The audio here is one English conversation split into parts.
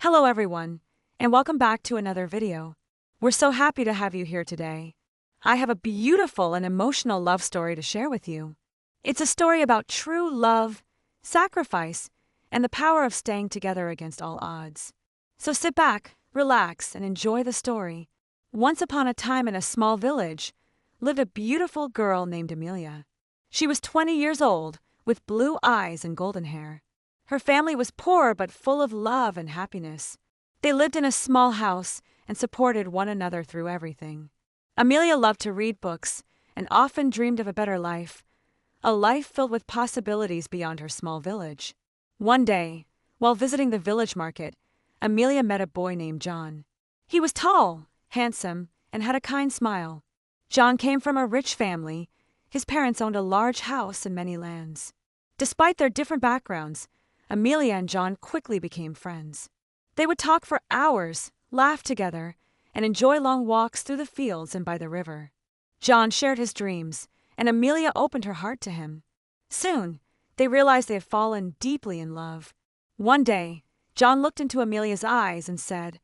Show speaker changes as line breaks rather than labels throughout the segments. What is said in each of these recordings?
Hello everyone, and welcome back to another video. We're so happy to have you here today. I have a beautiful and emotional love story to share with you. It's a story about true love, sacrifice, and the power of staying together against all odds. So sit back, relax, and enjoy the story. Once upon a time in a small village, lived a beautiful girl named Amelia. She was 20 years old, with blue eyes and golden hair. Her family was poor but full of love and happiness. They lived in a small house and supported one another through everything. Amelia loved to read books and often dreamed of a better life, a life filled with possibilities beyond her small village. One day, while visiting the village market, Amelia met a boy named John. He was tall, handsome, and had a kind smile. John came from a rich family. His parents owned a large house and many lands. Despite their different backgrounds, Amelia and John quickly became friends. They would talk for hours, laugh together, and enjoy long walks through the fields and by the river. John shared his dreams, and Amelia opened her heart to him. Soon, they realized they had fallen deeply in love. One day, John looked into Amelia's eyes and said,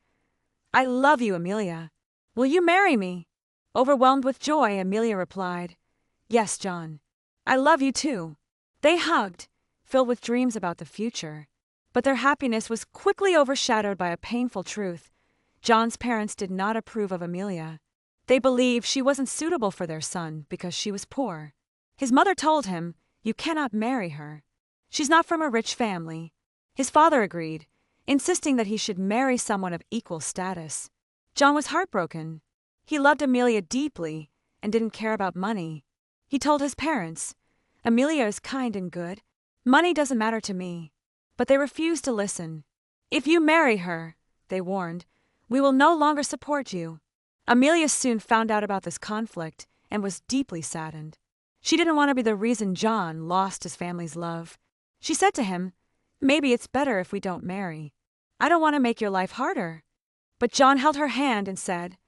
"I love you, Amelia. Will you marry me?" Overwhelmed with joy, Amelia replied, "Yes, John. I love you too." They hugged, filled with dreams about the future. But their happiness was quickly overshadowed by a painful truth. John's parents did not approve of Amelia. They believed she wasn't suitable for their son because she was poor. His mother told him, "You cannot marry her. She's not from a rich family." His father agreed, insisting that he should marry someone of equal status. John was heartbroken. He loved Amelia deeply and didn't care about money. He told his parents, "Amelia is kind and good. Money doesn't matter to me." But they refused to listen. "If you marry her," they warned, "we will no longer support you." Amelia soon found out about this conflict and was deeply saddened. She didn't want to be the reason John lost his family's love. She said to him, "Maybe it's better if we don't marry. I don't want to make your life harder." But John held her hand and said,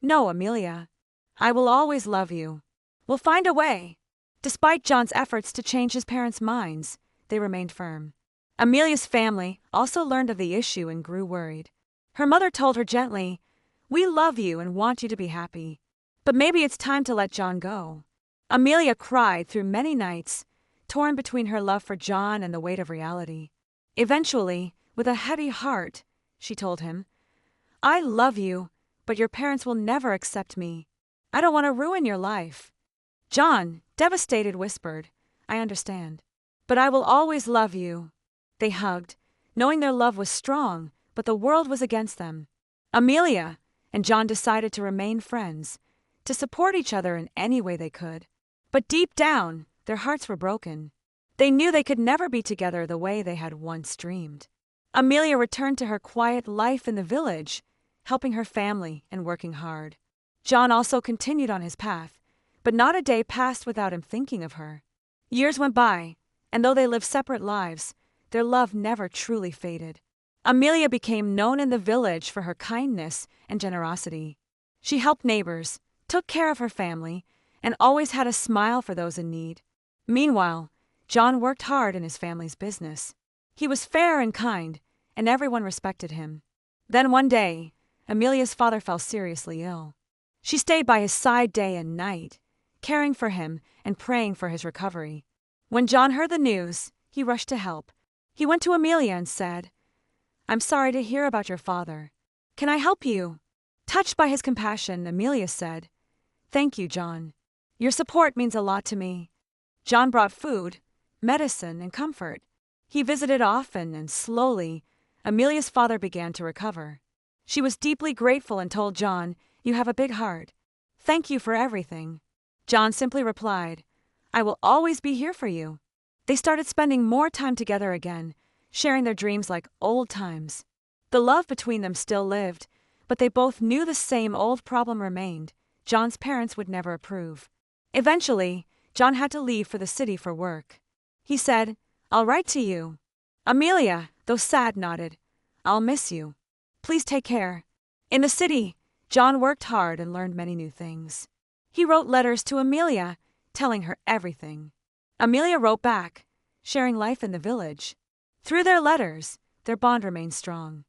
"No, Amelia. I will always love you. We'll find a way." Despite John's efforts to change his parents' minds, they remained firm. Amelia's family also learned of the issue and grew worried. Her mother told her gently, "We love you and want you to be happy, but maybe it's time to let John go." Amelia cried through many nights, torn between her love for John and the weight of reality. Eventually, with a heavy heart, she told him, "I love you, but your parents will never accept me. I don't want to ruin your life." John, devastated, whispered, "I understand, but I will always love you." They hugged, knowing their love was strong, but the world was against them. Amelia and John decided to remain friends, to support each other in any way they could. But deep down, their hearts were broken. They knew they could never be together the way they had once dreamed. Amelia returned to her quiet life in the village, helping her family and working hard. John also continued on his path, but not a day passed without him thinking of her. Years went by, and though they lived separate lives, their love never truly faded. Amelia became known in the village for her kindness and generosity. She helped neighbors, took care of her family, and always had a smile for those in need. Meanwhile, John worked hard in his family's business. He was fair and kind, and everyone respected him. Then one day, Amelia's father fell seriously ill. She stayed by his side day and night, caring for him and praying for his recovery. When John heard the news, he rushed to help. He went to Amelia and said, "I'm sorry to hear about your father. Can I help you?" Touched by his compassion, Amelia said, "Thank you, John. Your support means a lot to me." John brought food, medicine, and comfort. He visited often, and slowly, Amelia's father began to recover. She was deeply grateful and told John, "You have a big heart. Thank you for everything." John simply replied, "I will always be here for you." They started spending more time together again, sharing their dreams like old times. The love between them still lived, but they both knew the same old problem remained. John's parents would never approve. Eventually, John had to leave for the city for work. He said, "I'll write to you." Amelia, though sad, nodded, "I'll miss you. Please take care." In the city, John worked hard and learned many new things. He wrote letters to Amelia, telling her everything. Amelia wrote back, sharing life in the village. Through their letters, their bond remained strong.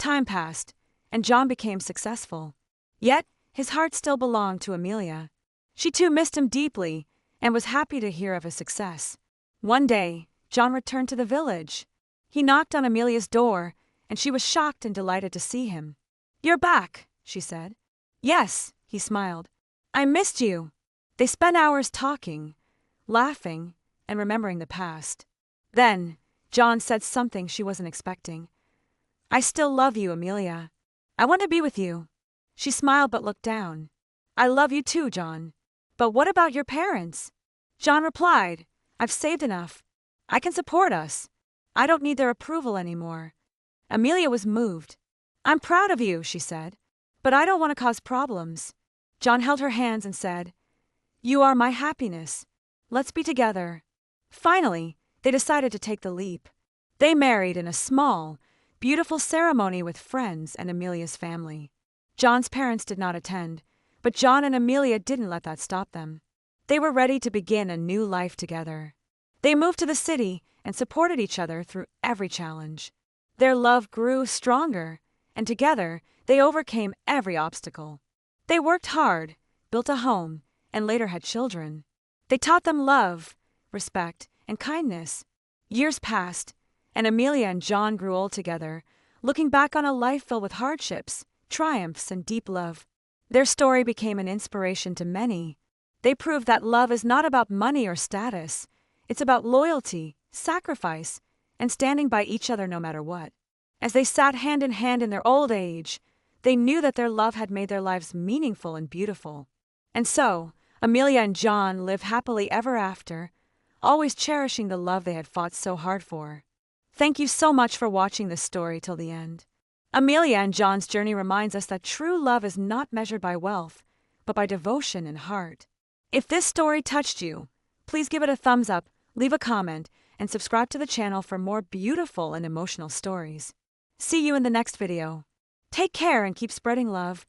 Time passed, and John became successful. Yet, his heart still belonged to Amelia. She too missed him deeply and was happy to hear of his success. One day, John returned to the village. He knocked on Amelia's door, and she was shocked and delighted to see him. "You're back," she said. "Yes," he smiled. "I missed you." They spent hours talking, laughing, and remembering the past. Then, John said something she wasn't expecting. "I still love you, Amelia. I want to be with you." She smiled but looked down. "I love you too, John. But what about your parents?" John replied, "I've saved enough. I can support us. I don't need their approval anymore." Amelia was moved. "I'm proud of you," she said, "but I don't want to cause problems." John held her hands and said, "You are my happiness. Let's be together." Finally, they decided to take the leap. They married in a small, beautiful ceremony with friends and Amelia's family. John's parents did not attend, but John and Amelia didn't let that stop them. They were ready to begin a new life together. They moved to the city and supported each other through every challenge. Their love grew stronger, and together they overcame every obstacle. They worked hard, built a home, and later had children. They taught them love, respect, and kindness. Years passed, and Amelia and John grew old together, looking back on a life filled with hardships, triumphs, and deep love. Their story became an inspiration to many. They proved that love is not about money or status. It's about loyalty, sacrifice, and standing by each other no matter what. As they sat hand in hand in their old age, they knew that their love had made their lives meaningful and beautiful. And so, Amelia and John live happily ever after, always cherishing the love they had fought so hard for. Thank you so much for watching this story till the end. Amelia and John's journey reminds us that true love is not measured by wealth, but by devotion and heart. If this story touched you, please give it a thumbs up, leave a comment, and subscribe to the channel for more beautiful and emotional stories. See you in the next video. Take care and keep spreading love,